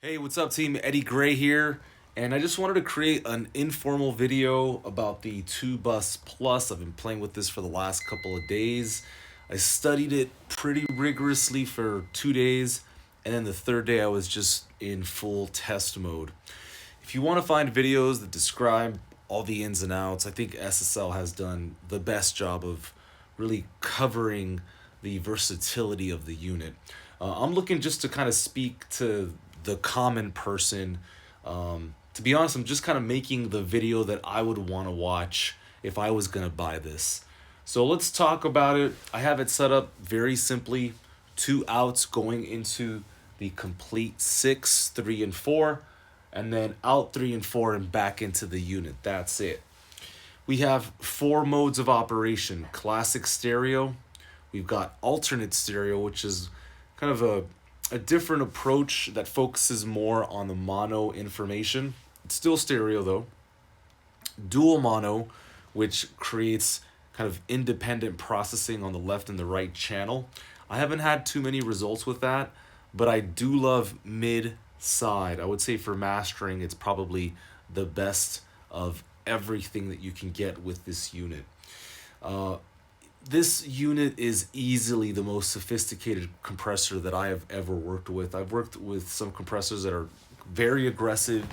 Hey, what's up team? Eddie Gray here, and I just wanted to create an informal video about the Two Bus Plus. I've been playing with this for the last couple of days. I studied it pretty rigorously for 2 days, and then the third day I was just in full test mode. If you want to find videos that describe all the ins and outs, I think SSL has done the best job of really covering the versatility of the unit. I'm looking just to kind of speak to the common person. To be honest, I'm just kind of making the video that I would want to watch if I was going to buy this. So let's talk about it. I have it set up very simply. 2 outs going into the complete 6, 3, and 4, and then out 3 and 4 and back into the unit. That's it. We have 4 modes of operation. Classic stereo. We've got alternate stereo, which is kind of a different approach that focuses more on the mono information. It's still stereo though. Dual mono, which creates kind of independent processing on the left and the right channel. I haven't had too many results with that, but I do love mid side. I would say for mastering, it's probably the best of everything that you can get with this unit. This unit is easily the most sophisticated compressor that I have ever worked with. I've worked with some compressors that are very aggressive,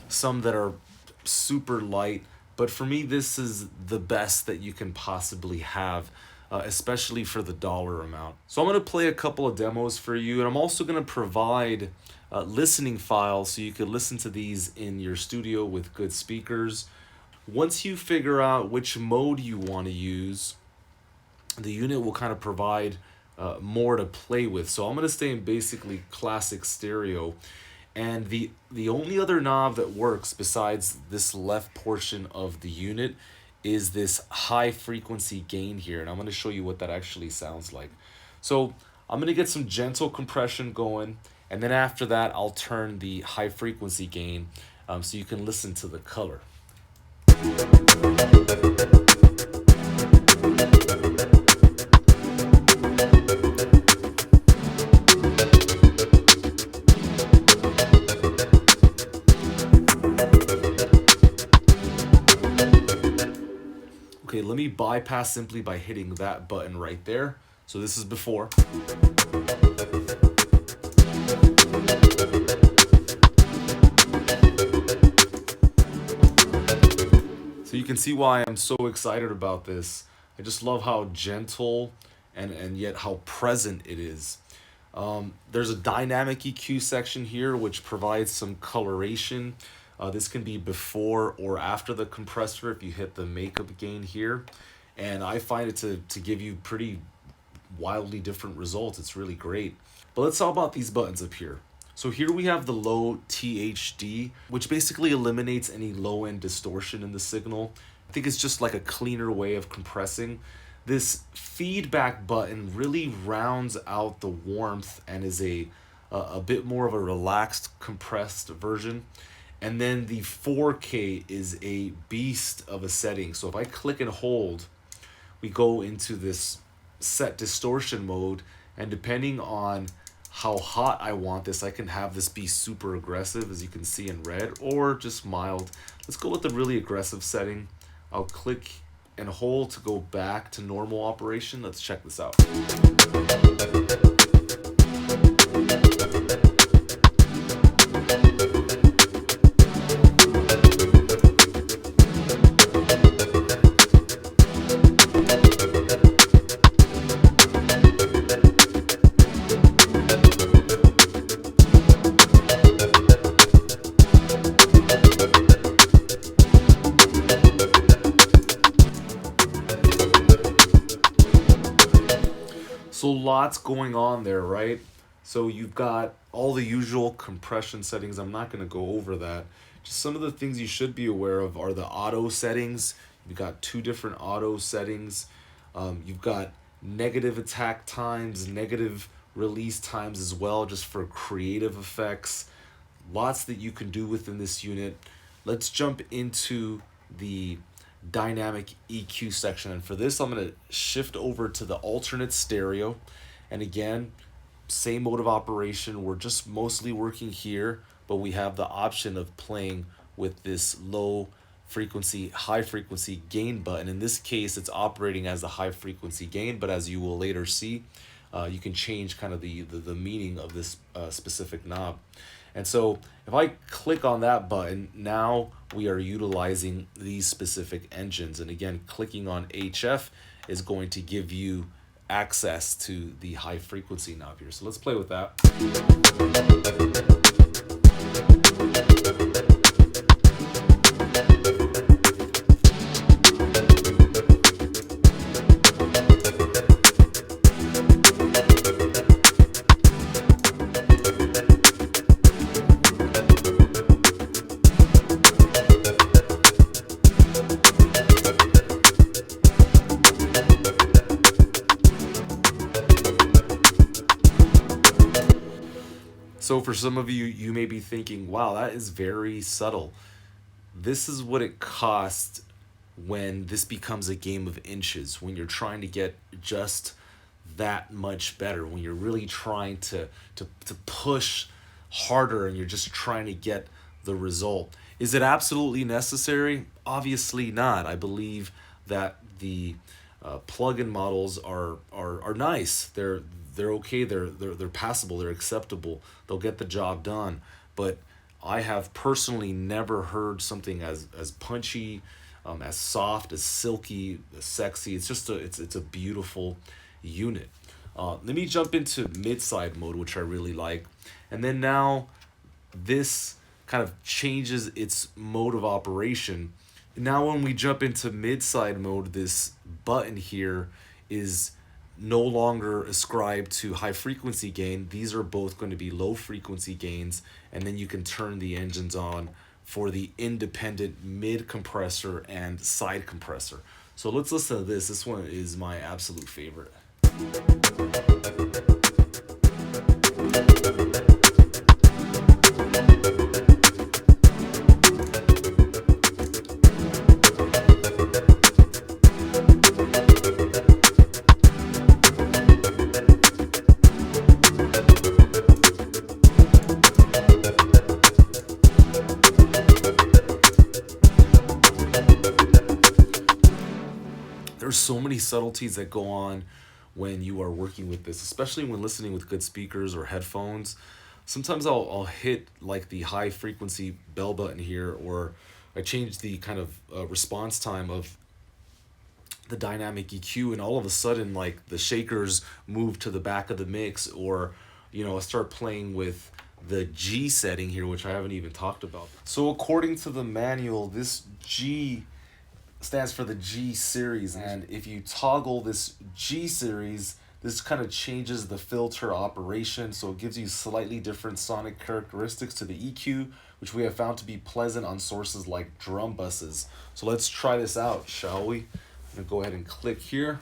some that are super light, but for me this is the best that you can possibly have, especially for the dollar amount. So I'm going to play a couple of demos for you, and I'm also going to provide listening files so you can listen to these in your studio with good speakers. Once you figure out which mode you want to use, the unit will kind of provide more to play with. So I'm going to stay in basically classic stereo. And the only other knob that works besides this left portion of the unit is this high frequency gain here. And I'm going to show you what that actually sounds like. So I'm going to get some gentle compression going. And then after that, I'll turn the high frequency gain so you can listen to the color. Okay, let me bypass simply by hitting that button right there. So this is before. So you can see why I'm so excited about this. I just love how gentle and yet how present it is. There's a dynamic EQ section here which provides some coloration. This can be before or after the compressor if you hit the makeup gain here. And I find it to give you pretty wildly different results. It's really great. But let's talk about these buttons up here. So here we have the Low THD, which basically eliminates any low-end distortion in the signal. I think it's just like a cleaner way of compressing. This feedback button really rounds out the warmth and is a bit more of a relaxed, compressed version. And then the 4K is a beast of a setting. So if I click and hold, we go into this set distortion mode, and depending on how hot I want this, I can have this be super aggressive, as you can see in red, or just mild. Let's go with the really aggressive setting. I'll click and hold to go back to normal operation. Let's check this out. So lots going on there, right? So you've got all the usual compression settings. I'm not going to go over that. Just some of the things you should be aware of are the auto settings. You've got 2 different auto settings. You've got negative attack times, negative release times as well, just for creative effects. Lots that you can do within this unit. Let's jump into the dynamic EQ section, and for this I'm going to shift over to the alternate stereo, and again same mode of operation. We're just mostly working here, but we have the option of playing with this low frequency, high frequency gain button. In this case, it's operating as the high frequency gain, but as you will later see, you can change kind of the meaning of this specific knob. And so if I click on that button, now we are utilizing these specific engines. And again, clicking on HF is going to give you access to the high frequency knob here. So let's play with that. So for some of you, you may be thinking, wow, that is very subtle. This is what it costs when this becomes a game of inches, when you're trying to get just that much better, when you're really trying to push harder and you're just trying to get the result. Is it absolutely necessary? Obviously not. I believe that the plug-in models are nice. They're okay. They're passable. They're acceptable. They'll get the job done. But I have personally never heard something as punchy, as soft, as silky, as sexy. It's just it's a beautiful unit. Let me jump into mid-side mode, which I really like, and then now this kind of changes its mode of operation. Now when we jump into mid-side mode, this button here is no longer ascribed to high frequency gain. These are both going to be low frequency gains, and then you can turn the engines on for the independent mid compressor and side compressor. So let's listen to this. This one is my absolute favorite. There's so many subtleties that go on when you are working with this, especially when listening with good speakers or headphones. Sometimes I'll hit like the high frequency bell button here, or I change the kind of response time of the dynamic EQ, and all of a sudden like the shakers move to the back of the mix, or I start playing with the G setting here, which I haven't even talked about. So according to the manual, this G stands for the G series, and if you toggle this G series, this kind of changes the filter operation, so it gives you slightly different sonic characteristics to the EQ, which we have found to be pleasant on sources like drum buses. So let's try this out, shall we? I'm gonna go ahead and click here.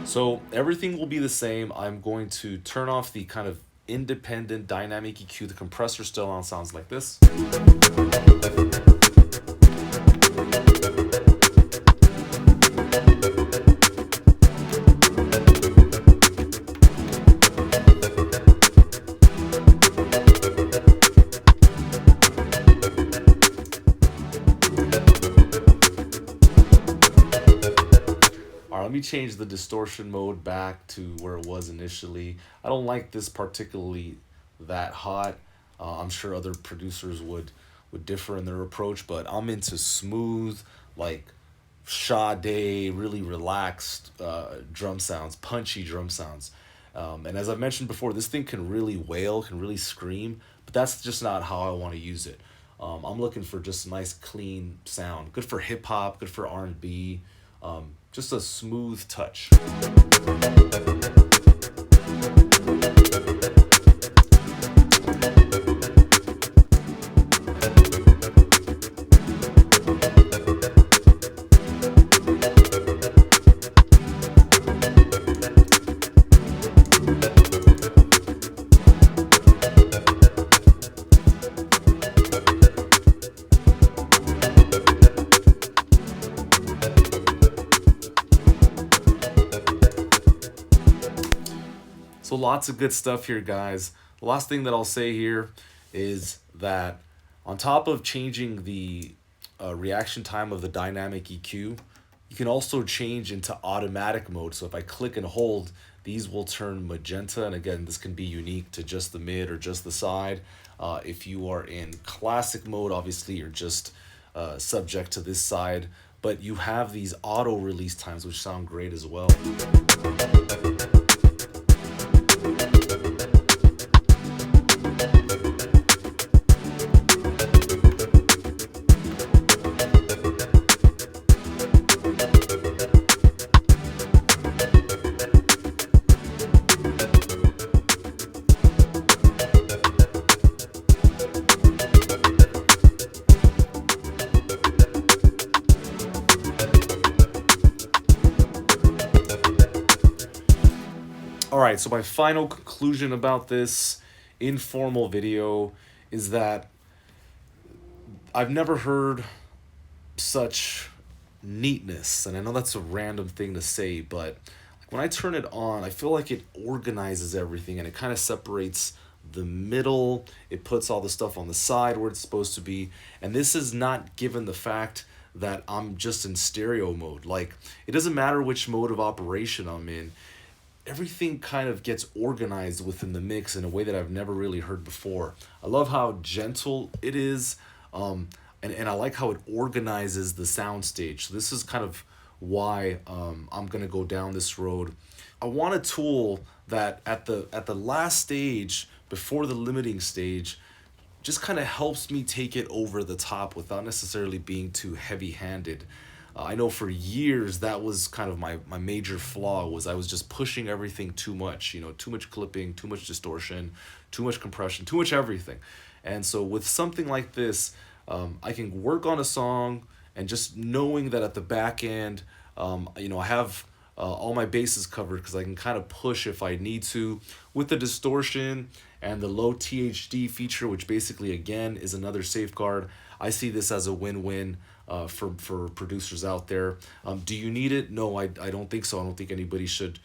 So everything will be the same. I'm going to turn off the kind of independent dynamic EQ. The compressor still on, sounds like this. Let me change the distortion mode back to where it was initially. I don't like this particularly that hot. I'm sure other producers would differ in their approach, but I'm into smooth, like Sade, really relaxed drum sounds, punchy drum sounds. And as I mentioned before, this thing can really wail, can really scream, but that's just not how I want to use it. I'm looking for just a nice, clean sound. Good for hip hop, good for R&B. Just a smooth touch. So lots of good stuff here, guys. The last thing that I'll say here is that on top of changing the reaction time of the dynamic EQ, you can also change into automatic mode. So if I click and hold, these will turn magenta. And again, this can be unique to just the mid or just the side. If you are in classic mode, obviously you're just subject to this side, but you have these auto release times, which sound great as well. All right, so my final conclusion about this informal video is that I've never heard such neatness, and I know that's a random thing to say, but when I turn it on, I feel like it organizes everything and it kind of separates the middle. It puts all the stuff on the side where it's supposed to be, and this is not given the fact that I'm just in stereo mode. Like, it doesn't matter which mode of operation I'm in, everything kind of gets organized within the mix in a way that I've never really heard before. I love how gentle it is, and I like how it organizes the sound stage. So this is kind of why I'm gonna go down this road. I want a tool that at the last stage, before the limiting stage, just kind of helps me take it over the top without necessarily being too heavy-handed. I know for years that was kind of my major flaw, was I was just pushing everything too much, too much clipping, too much distortion, too much compression, too much everything. And so with something like this, I can work on a song and just knowing that at the back end, I have all my bases covered because I can kind of push if I need to. With the distortion and the low THD feature, which basically, again, is another safeguard, I see this as a win-win for producers out there. Do you need it? No, I don't think so. I don't think anybody should,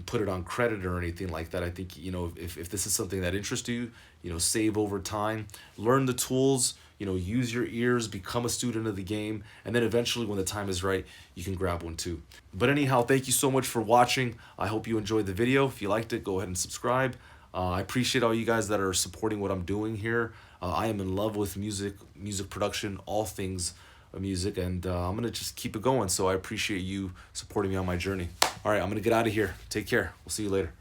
put it on credit or anything like that. I think, if this is something that interests you, save over time, learn the tools, use your ears, become a student of the game, and then eventually when the time is right, you can grab one too. But anyhow, thank you so much for watching. I hope you enjoyed the video. If you liked it, go ahead and subscribe. I appreciate all you guys that are supporting what I'm doing here. I am in love with music production, all things music, and I'm gonna just keep it going. So I appreciate you supporting me on my journey. All right, I'm gonna get out of here. Take care. We'll see you later.